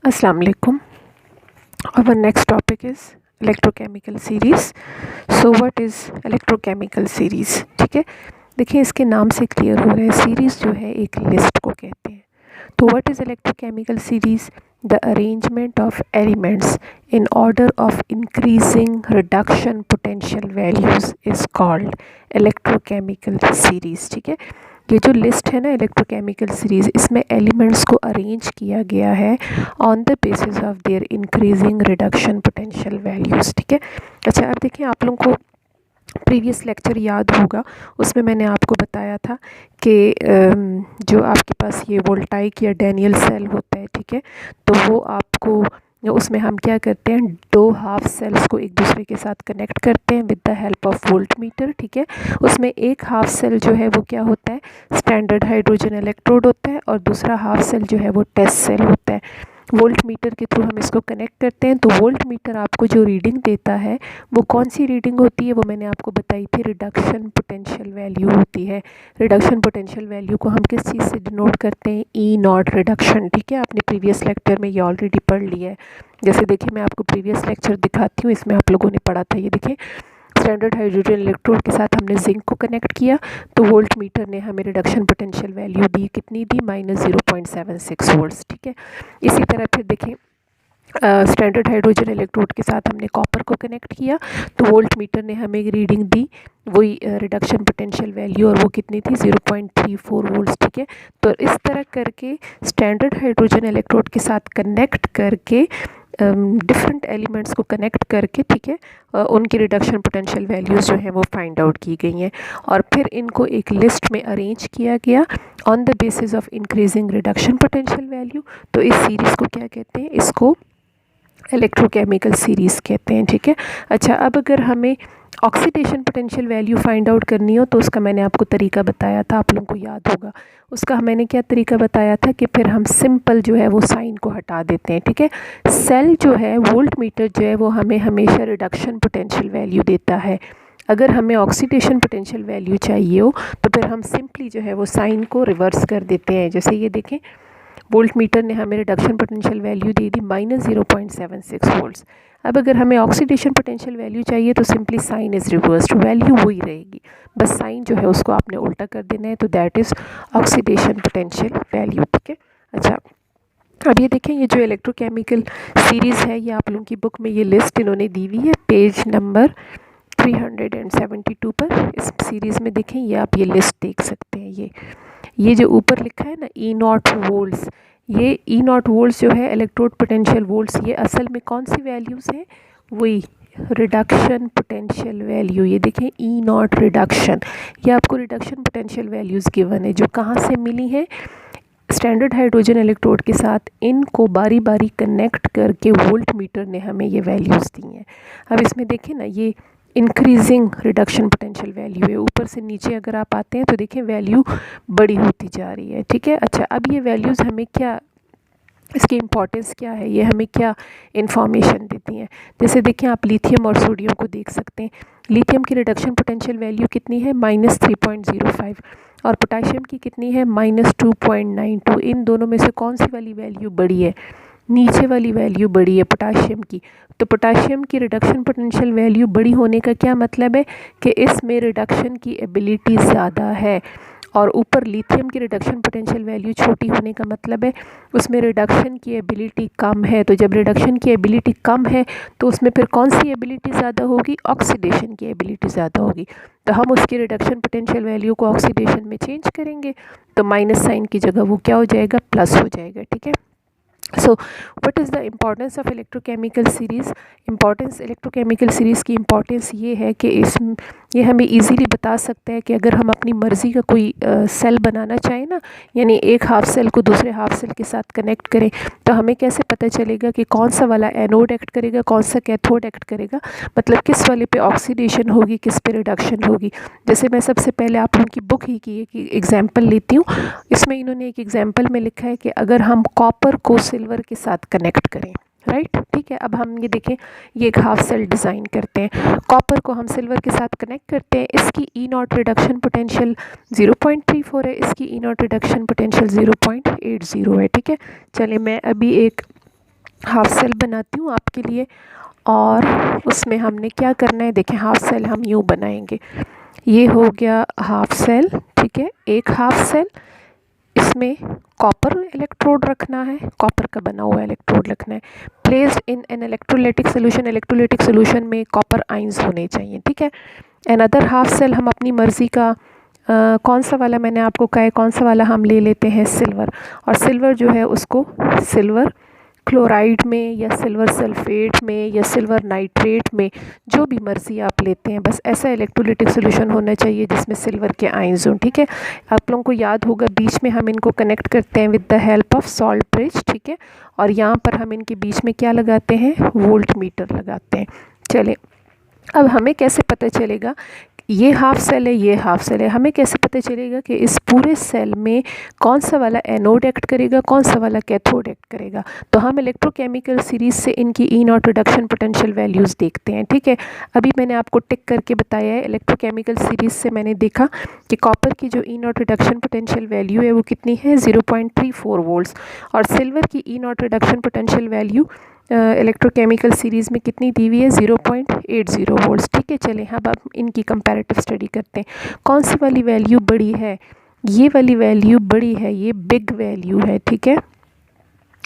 Assalamu alaikum. Our next topic is electrochemical series. So what is electrochemical series? ठीक है, देखिए इसके नाम से क्लियर हो रहा है, सीरीज़ जो है एक लिस्ट को कहते हैं. तो what is electrochemical series? The arrangement of elements in order of increasing reduction potential values is called electrochemical series. ठीक है, ये जो लिस्ट है ना इलेक्ट्रोकेमिकल सीरीज़, इसमें एलिमेंट्स को अरेंज किया गया है on the basis of their increasing reduction potential values. ठीक है, अच्छा अब देखिए आप लोगों को प्रीवियस लेक्चर याद होगा, उसमें मैंने आपको बताया था कि जो आपके पास ये वोल्टाइक या डैनियल सेल होता है, ठीक है, तो वो आपको उसमें हम क्या करते हैं, दो हाफ सेल्स को एक दूसरे के साथ कनेक्ट करते हैं with the help of volt meter. ठीक है, उसमें एक हाफ सेल जो है वो क्या होता है, स्टैंडर्ड हाइड्रोजन इलेक्ट्रोड होता है, और दूसरा हाफ सेल जो है वो टेस्ट सेल होता है. वोल्ट मीटर के थ्रू हम इसको कनेक्ट करते हैं. तो वोल्ट मीटर आपको जो रीडिंग देता है वो कौन सी रीडिंग होती है, वो मैंने आपको बताई थी, रिडक्शन पोटेंशियल वैल्यू होती है. रिडक्शन पोटेंशियल वैल्यू को हम किस चीज़ से डिनोट करते हैं, ई नॉट रिडक्शन. ठीक है, आपने प्रीवियस लेक्चर में ये ऑलरेडी पढ़ लिया है. जैसे देखिए मैं आपको प्रीवियस लेक्चर दिखाती हूँ, इसमें आप लोगों ने पढ़ा था. ये देखिए स्टैंडर्ड हाइड्रोजन इलेक्ट्रोड के साथ हमने जिंक को कनेक्ट किया, तो वोल्ट मीटर ने हमें रिडक्शन पोटेंशियल वैल्यू दी, कितनी दी, -0.76 वोल्ट्स. ठीक है, इसी तरह फिर देखें स्टैंडर्ड हाइड्रोजन इलेक्ट्रोड के साथ हमने कॉपर को कनेक्ट किया, तो वोल्ट मीटर ने हमें एक रीडिंग दी, वही रिडक्शन पोटेंशियल वैल्यू, और वो कितनी थी, 0.34 वोल्ट्स. ठीक है, तो इस तरह करके स्टैंडर्ड हाइड्रोजन इलेक्ट्रोड के साथ कनेक्ट करके डिफरेंट एलिमेंट्स को कनेक्ट करके, ठीक है, उनकी रिडक्शन पोटेंशियल वैल्यूज़ जो हैं वो फाइंड आउट की गई हैं, और फिर इनको एक लिस्ट में अरेंज किया गया on the basis of increasing reduction potential value. तो इस सीरीज़ को क्या कहते हैं, इसको इलेक्ट्रोकेमिकल सीरीज़ कहते हैं. ठीक है, अच्छा अब अगर हमें oxidation potential value find out करनी हो तो उसका मैंने आपको तरीका बताया था, आप लोगों को याद होगा. उसका मैंने क्या तरीका बताया था कि फिर हम सिंपल जो है वो साइन को हटा देते हैं. ठीक है, सेल जो है, वोल्ट मीटर जो है वो हमें हमेशा रिडक्शन पोटेंशियल वैल्यू देता है. अगर हमें ऑक्सीडेशन पोटेंशियल वैल्यू चाहिए हो तो फिर हम सिंपली जो है वो साइन को रिवर्स कर देते हैं. जैसे ये देखें, वोल्ट मीटर ने हमें रिडक्शन पोटेंशियल वैल्यू दे दी -0.76 वोल्ट्स. अब अगर हमें ऑक्सीडेशन पोटेंशियल वैल्यू चाहिए तो simply sign is reversed, value वही रहेगी, बस साइन जो है उसको आपने उल्टा कर देना है. तो that is oxidation potential value. ठीक है, अच्छा अब ये देखें, ये जो इलेक्ट्रोकेमिकल सीरीज़ है, ये आप लोगों की बुक में ये लिस्ट इन्होंने दी हुई है, पेज नंबर 372 पर. इस सीरीज़ में देखें, ये आप ये लिस्ट देख सकते हैं. ये जो ऊपर लिखा है ना, ई नॉट वोल्ट्स, ये ई नॉट वोल्ट्स जो है इलेक्ट्रोड पोटेंशियल वोल्ट्स, ये असल में कौन सी वैल्यूज़ हैं, वही रिडक्शन पोटेंशियल वैल्यू. ये देखें, ई नॉट रिडक्शन, ये आपको रिडक्शन पोटेंशियल वैल्यूज़ गिवन है, जो कहाँ से मिली हैं, स्टैंडर्ड हाइड्रोजन इलेक्ट्रोड के साथ इनको बारी बारी कनेक्ट करके वोल्ट मीटर ने हमें ये वैल्यूज़ दी हैं. अब इसमें देखें ना, ये इंक्रीजिंग रिडक्शन पोटेंशियल वैल्यू है, ऊपर से नीचे अगर आप आते हैं तो देखें वैल्यू बड़ी होती जा रही है. ठीक है, अच्छा अब ये वैल्यूज़ हमें क्या, इसकी इम्पॉर्टेंस क्या है, ये हमें क्या इन्फॉर्मेशन देती हैं. जैसे देखें आप लिथियम और सोडियम को देख सकते हैं. लिथियम की रिडक्शन पोटेंशियल वैल्यू कितनी है, -3.05, और पोटाशियम की कितनी है, -2.92. इन दोनों में से कौन सी वाली वैल्यू बड़ी है, नीचे वाली वैल्यू बड़ी है, पोटाशियम की. तो पोटाशियम की रिडक्शन पोटेंशियल वैल्यू बड़ी होने का क्या मतलब है कि इसमें रिडक्शन की एबिलिटी ज़्यादा है, और ऊपर लिथियम की रिडक्शन पोटेंशियल वैल्यू छोटी होने का मतलब है उसमें रिडक्शन की एबिलिटी कम है. तो जब रिडक्शन की एबिलिटी कम है तो उसमें फिर कौन सी एबिलिटी ज़्यादा होगी, ऑक्सीडेशन की एबिलिटी ज़्यादा होगी. तो हम उसकी रिडक्शन पोटेंशियल वैल्यू को ऑक्सीडेशन में चेंज करेंगे, तो माइनस साइन की जगह वो क्या हो जाएगा, प्लस हो जाएगा. ठीक है, so what is the importance of electrochemical series. Importance electrochemical series की इम्पॉर्टेंस ये है कि ये हमें इजीली बता सकता है कि अगर हम अपनी मर्ज़ी का कोई सेल बनाना चाहें ना, यानी एक हाफ सेल को दूसरे हाफ सेल के साथ कनेक्ट करें, तो हमें कैसे पता चलेगा कि कौन सा वाला एनोड एक्ट करेगा, कौन सा कैथोड एक्ट करेगा, मतलब किस वाले पे ऑक्सीडेशन होगी, किस पे रिडक्शन होगी. जैसे मैं सबसे पहले आप लोगों की बुक ही की एक एग्जाम्पल लेती हूँ. इसमें इन्होंने एक एग्जाम्पल में लिखा है कि अगर हम कॉपर को सिल्वर के साथ कनेक्ट करें, राइट. ठीक है, अब हम ये देखें, ये एक हाफ सेल डिज़ाइन करते हैं, कॉपर को हम सिल्वर के साथ कनेक्ट करते हैं, इसकी ई नॉट रिडक्शन पोटेंशियल 0.34 है, इसकी ई नॉट रिडक्शन पोटेंशियल 0.80 है. ठीक है, चलिए मैं अभी एक हाफ सेल बनाती हूँ आपके लिए। और उसमें हमने क्या करना है, देखें हाफ सेल हम यूँ बनाएंगे, ये हो गया हाफ सेल, ठीक है। एक हाफ सेल, इसमें कॉपर इलेक्ट्रोड रखना है, कॉपर का बना हुआ इलेक्ट्रोड रखना है, placed in an electrolytic solution, electrolytic solution में कॉपर आइंस होने चाहिए, ठीक है। अनदर हाफ सेल हम अपनी मर्ज़ी का कौन सा वाला मैंने आपको कहा है, कौन सा वाला हम ले लेते हैं, सिल्वर। और सिल्वर जो है उसको सिल्वर क्लोराइड में या सिल्वर सल्फेट में या सिल्वर नाइट्रेट में, जो भी मर्ज़ी आप लेते हैं, बस ऐसा इलेक्ट्रोलाइटिक सोल्यूशन होना चाहिए जिसमें सिल्वर के आयंस हों, ठीक है। आप लोगों को याद होगा बीच में हम इनको कनेक्ट करते हैं with the help of salt bridge, ठीक है। और यहाँ पर हम इनके बीच में क्या लगाते हैं, वोल्ट मीटर लगाते हैं। चलें, अब हमें कैसे पता चलेगा ये हाफ सेल है, ये हाफ सेल है, हमें कैसे पता चलेगा कि इस पूरे सेल में कौन सा वाला एनोड एक्ट करेगा, कौन सा वाला कैथोड एक्ट करेगा। तो हम इलेक्ट्रोकेमिकल सीरीज़ से इनकी ई नॉट रिडक्शन पोटेंशियल वैल्यूज़ देखते हैं, ठीक है। अभी मैंने आपको टिक करके बताया है, इलेक्ट्रोकेमिकल सीरीज़ से मैंने देखा कि कॉपर की जो E not reduction potential value है वो कितनी है, 0.34 वोल्ट्स। और सिल्वर की E not reduction potential value electrochemical series में कितनी दी हुई है, 0.80 वोल्ट्स, ठीक है। चलें अब आप इनकी कंपैरेटिव स्टडी करते हैं, कौन सी वाली वैल्यू बड़ी है, ये वाली वैल्यू बड़ी है, ये बिग वैल्यू है, ठीक है।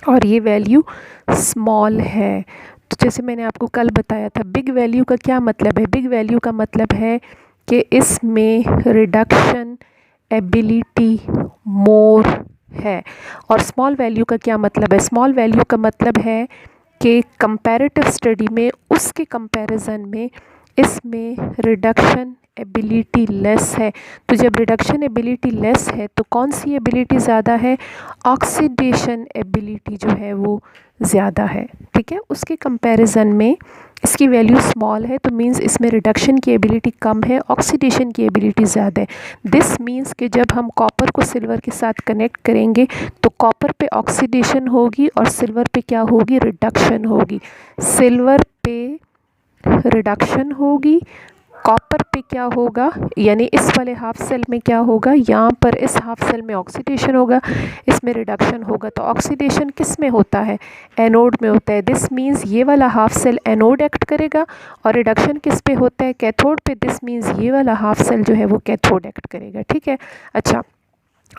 और ये वैल्यू स्मॉल है। तो जैसे मैंने आपको कल बताया था, बिग वैल्यू का क्या मतलब है, बिग वैल्यू का मतलब है कि इसमें रिडक्शन एबिलिटी मोर है। और स्मॉल वैल्यू का क्या मतलब है, स्मॉल वैल्यू का मतलब है कि कंपैरेटिव स्टडी में उसके कंपैरिजन में इसमें रिडक्शन एबिलिटी लेस है। तो जब रिडक्शन एबिलिटी लेस है तो कौन सी एबिलिटी ज़्यादा है, ऑक्सीडेशन एबिलिटी जो है वो ज़्यादा है, ठीक है। उसके कंपैरिजन में इसकी वैल्यू स्मॉल है, तो मींस इसमें रिडक्शन की एबिलिटी कम है, ऑक्सीडेशन की एबिलिटी ज़्यादा है। दिस मींस कि जब हम कॉपर को सिल्वर के साथ कनेक्ट करेंगे तो कॉपर पे ऑक्सीडेशन होगी और सिल्वर पे क्या होगी, रिडक्शन होगी। सिल्वर पे रिडक्शन होगी, कॉपर पे क्या होगा, यानी इस वाले हाफ सेल में क्या होगा, यहाँ पर इस हाफ सेल में ऑक्सीडेशन होगा, इसमें रिडक्शन होगा। तो ऑक्सीडेशन किस में होता है, एनोड में होता है। दिस मींस ये वाला हाफ सेल एनोड एक्ट करेगा, और रिडक्शन किस पे होता है, कैथोड पे। दिस मींस ये वाला हाफ सेल जो है वो कैथोड एक्ट करेगा, ठीक है। अच्छा,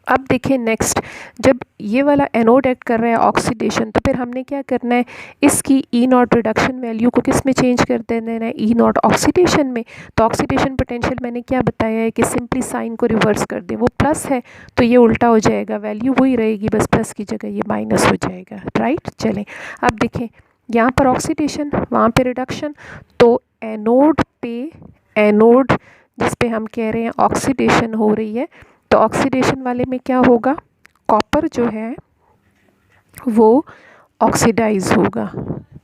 अब देखिए नेक्स्ट, जब ये वाला एनोड एक्ट कर रहा है ऑक्सीडेशन, तो फिर हमने क्या करना है, इसकी ई नॉट रिडक्शन वैल्यू को किस में चेंज कर देना है, ई नॉट ऑक्सीडेशन में। तो ऑक्सीडेशन पोटेंशियल मैंने क्या बताया है कि सिंपली साइन को रिवर्स कर दें, वो प्लस है तो ये उल्टा हो जाएगा, वैल्यू वही रहेगी, बस प्लस की जगह ये माइनस हो जाएगा, राइट। चलें अब देखें, यहाँ पर ऑक्सीडेशन, वहाँ पे रिडक्शन, तो एनोड पे, एनोड जिस पे हम कह रहे हैं ऑक्सीडेशन हो रही है, तो ऑक्सीडेशन वाले में क्या होगा, कॉपर जो है वो ऑक्सीडाइज होगा,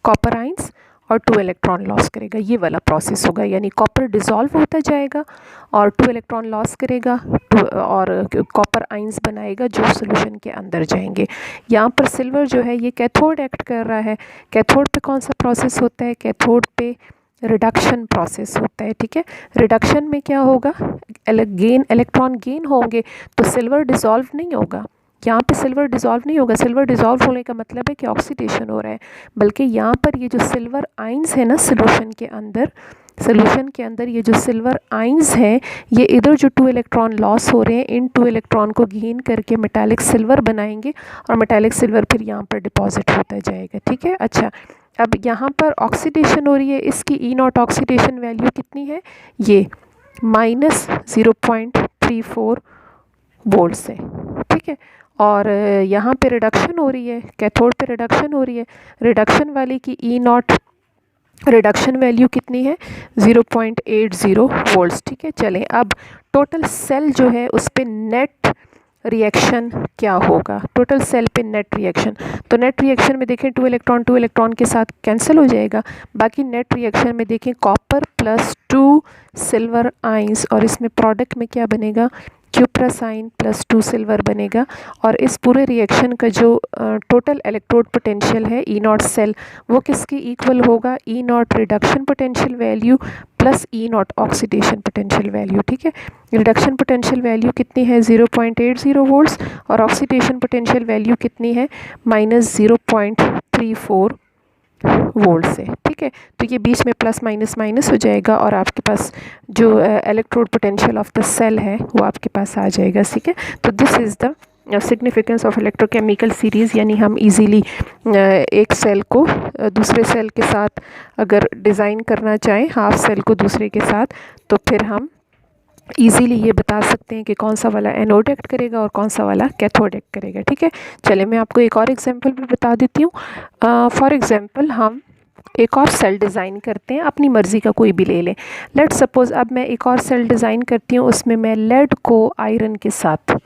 कॉपर आइंस और 2 इलेक्ट्रॉन लॉस करेगा, ये वाला प्रोसेस होगा। यानी कॉपर डिसॉल्व होता जाएगा और 2 इलेक्ट्रॉन लॉस करेगा, और कॉपर आइंस बनाएगा जो सोल्यूशन के अंदर जाएंगे। यहाँ पर सिल्वर जो है ये कैथोड एक्ट कर रहा है। कैथोड पे कौन सा प्रोसेस होता है, कैथोड पे रिडक्शन प्रोसेस होता है, ठीक है। रिडक्शन में क्या होगा, गेन, इलेक्ट्रॉन गेन होंगे, तो सिल्वर डिसॉल्व नहीं होगा, यहाँ पे सिल्वर डिसॉल्व नहीं होगा। सिल्वर डिसॉल्व होने का मतलब है कि ऑक्सीडेशन हो रहा है, बल्कि यहाँ पर ये जो सिल्वर आइंस है ना सोल्यूशन के अंदर, सोल्यूशन के अंदर ये जो सिल्वर आइंस हैं, ये इधर जो 2 इलेक्ट्रॉन लॉस हो रहे हैं, इन 2 इलेक्ट्रॉन को गेन करके मेटालिक सिल्वर बनाएंगे, और मेटालिक सिल्वर फिर यहाँ पर डिपॉजिट होता जाएगा, ठीक है। अच्छा, अब यहाँ पर ऑक्सीडेशन हो रही है, इसकी ई नॉट ऑक्सीडेशन वैल्यू कितनी है, ये -0.34 वोल्ट से, ठीक है। और यहाँ पे रिडक्शन हो रही है, कैथोड पे रिडक्शन हो रही है, रिडक्शन वाली की ई नॉट रिडक्शन वैल्यू कितनी है, 0.80 वोल्ट्स, ठीक है। चलें अब टोटल सेल जो है उस पर नेट रिएक्शन क्या होगा, टोटल सेल पे नेट रिएक्शन। तो नेट रिएक्शन में देखें 2 इलेक्ट्रॉन के साथ कैंसिल हो जाएगा, बाकी नेट रिएक्शन में देखें कॉपर प्लस 2 सिल्वर आइंस, और इसमें प्रोडक्ट में क्या बनेगा, क्यूप्रासाइन प्लस 2 सिल्वर बनेगा। और इस पूरे रिएक्शन का जो टोटल इलेक्ट्रोड पोटेंशियल है ई नॉट सेल, वो किसके इक्वल होगा, E not reduction potential value plus E not oxidation potential value, ठीक है। रिडक्शन पोटेंशियल वैल्यू कितनी है, 0.80 वोल्ट्स, और ऑक्सीडेशन पोटेंशियल वैल्यू कितनी है, -0.34 वोल्ट से, ठीक है। तो ये बीच में प्लस माइनस माइनस हो जाएगा और आपके पास जो electrode potential of the cell है वो आपके पास आ जाएगा, ठीक है। तो this is the significance of electrochemical series, यानी हम इजीली एक सेल को दूसरे सेल के साथ अगर डिज़ाइन करना चाहें, हाफ सेल को दूसरे के साथ, तो फिर हम इजीली ये बता सकते हैं कि कौन सा वाला एनोड एक्ट करेगा और कौन सा वाला कैथोड एक्ट करेगा, ठीक है। चलिए मैं आपको एक और एग्जांपल भी बता देती हूँ। फॉर एग्जांपल हम एक और सेल डिज़ाइन करते हैं, अपनी मर्ज़ी का कोई भी ले लें। लेट्स सपोज़ अब मैं एक और सेल डिज़ाइन करती हूँ, उसमें मैं लेड को आयरन के साथ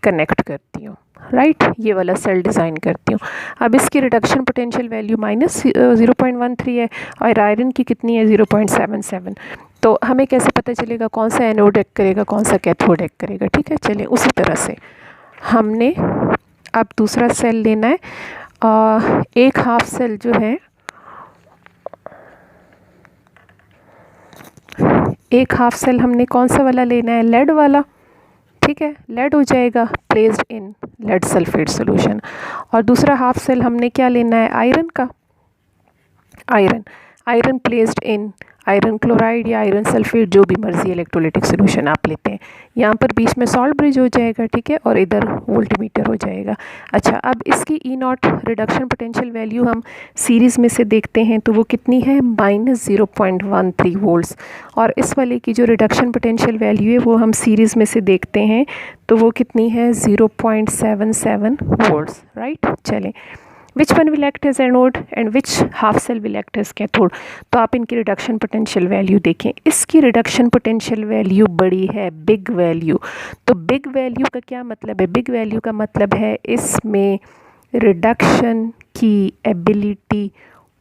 कनेक्ट करती हूँ, राइट। ये वाला सेल डिज़ाइन करती हूँ। अब इसकी रिडक्शन पोटेंशियल वैल्यू -0.13 है और आयरन की कितनी है, 0.77। तो हमें कैसे पता चलेगा कौन सा एनोड एक्ट करेगा, कौन सा कैथोड एक्ट करेगा, ठीक है। चलिए उसी तरह से हमने अब दूसरा सेल लेना है। एक हाफ सेल जो है, एक हाफ सेल हमने कौन सा वाला लेना है, लेड वाला, ठीक है। लेड हो जाएगा placed in lead sulphate solution. और दूसरा हाफ सेल हमने क्या लेना है, आयरन का, iron placed in iron chloride या आयरन सल्फेट, जो भी मर्जी इलेक्ट्रोलिटिक सोल्यूशन आप लेते हैं। यहाँ पर बीच में सॉल्ट ब्रिज हो जाएगा, ठीक है, और इधर वोल्टमीटर हो जाएगा। अच्छा, अब इसकी ई नॉट रिडक्शन पोटेंशियल वैल्यू हम सीरीज़ में से देखते हैं तो वो कितनी है, -0.13 वोल्ट्स। और इस वाले की जो रिडक्शन पोटेंशियल वैल्यू है वो हम सीरीज़ में से देखते हैं तो वो कितनी है, 0.77 वोल्ट्स, राइट। चलें, which one will act as anode and which half cell will act as cathode. तो आप इनकी रिडक्शन पोटेंशियल वैल्यू देखें। इसकी रिडक्शन पोटेंशियल वैल्यू बड़ी है, बिग वैल्यू। तो बिग वैल्यू का क्या मतलब है, बिग वैल्यू का मतलब है इसमें रिडक्शन की एबिलिटी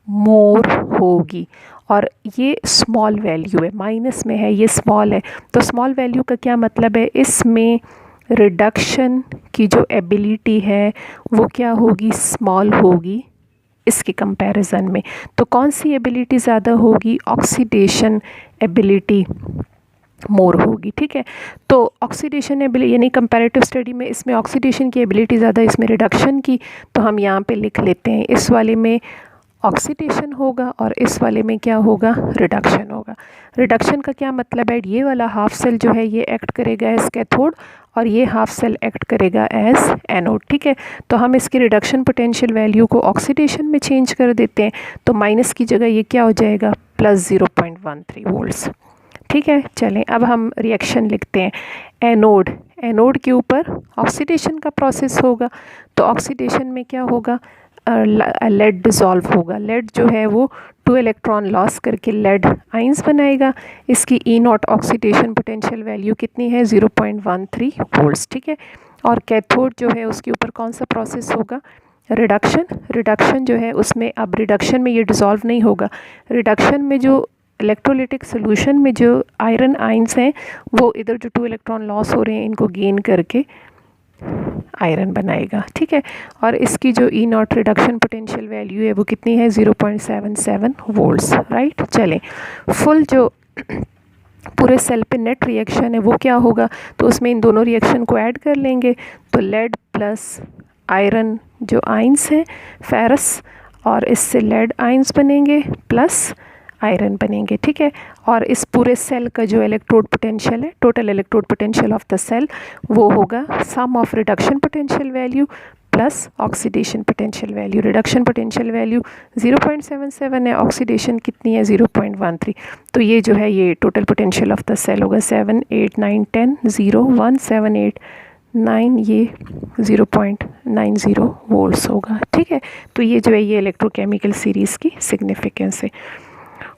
मोर होगी। और ये स्मॉल वैल्यू है, माइनस में है, ये स्मॉल है। तो स्मॉल वैल्यू का क्या मतलब है, इसमें रिडक्शन की जो एबिलिटी है वो क्या होगी, स्मॉल होगी इसके कंपैरिजन में। तो कौन सी एबिलिटी ज़्यादा होगी, ऑक्सीडेशन एबिलिटी मोर होगी, ठीक है। तो ऑक्सीडेशन एबिलिटी यानी कंपैरेटिव स्टडी में इसमें ऑक्सीडेशन की एबिलिटी ज़्यादा, इसमें रिडक्शन की। तो हम यहाँ पे लिख लेते हैं, इस वाले में ऑक्सीडेशन होगा और इस वाले में क्या होगा, रिडक्शन होगा। रिडक्शन का क्या मतलब है, ये वाला हाफ सेल जो है ये एक्ट करेगा एज कैथोड और ये हाफ सेल एक्ट करेगा एज एनोड, ठीक है। तो हम इसकी रिडक्शन पोटेंशियल वैल्यू को ऑक्सीडेशन में चेंज कर देते हैं, तो माइनस की जगह ये क्या हो जाएगा, +0.13 वोल्ट्स, ठीक है। चलें, अब हम रिएक्शन लिखते हैं। एनोड, एनोड के ऊपर ऑक्सीडेशन का प्रोसेस होगा, तो ऑक्सीडेशन में क्या होगा, लेड डिज़ोल्व होगा। लेड जो है वो 2 इलेक्ट्रॉन लॉस करके लेड आइंस बनाएगा। इसकी ई नॉट ऑक्सीडेशन पोटेंशियल वैल्यू कितनी है, 0.13 वोल्ट्स, ठीक है। और कैथोड जो है उसके ऊपर कौन सा प्रोसेस होगा, रिडक्शन। रिडक्शन जो है उसमें, अब रिडक्शन में ये डिज़ोल्व नहीं होगा, रिडक्शन में जो इलेक्ट्रोलिटिक सोल्यूशन में जो आयरन आइंस हैं वो इधर जो 2 इलेक्ट्रॉन लॉस हो रहे हैं इनको गेन करके आयरन बनाएगा, ठीक है। और इसकी जो E not reduction potential value है वो कितनी है, 0.77 वोल्ट्स, राइट। चलें, फुल जो पूरे सेल पे नेट रिएक्शन है वो क्या होगा, तो उसमें इन दोनों रिएक्शन को ऐड कर लेंगे। तो लेड प्लस आयरन जो आइंस हैं फेरस, और इससे लेड आइंस बनेंगे प्लस आयरन बनेंगे, ठीक है। और इस पूरे सेल का जो इलेक्ट्रोड पोटेंशियल है, total electrode potential of the cell, वो होगा sum of reduction potential value plus oxidation potential value. Reduction potential value 0.77 है, ऑक्सीडेशन कितनी है, 0.13। तो ये जो है ये total potential of the cell होगा 7 8 9 10 0 1 7 8 9, ये 0.90 वोल्ट्स होगा, ठीक है। तो ये जो है ये इलेक्ट्रोकेमिकल सीरीज़ की सिग्निफिकेंस है।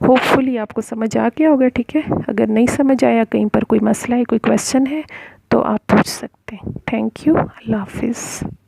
होपफुली आपको समझ आ गया होगा, ठीक है। अगर नहीं समझ आया, कहीं पर कोई मसला है, कोई क्वेश्चन है तो आप पूछ सकते हैं। थैंक यू, अल्लाह हाफिज़।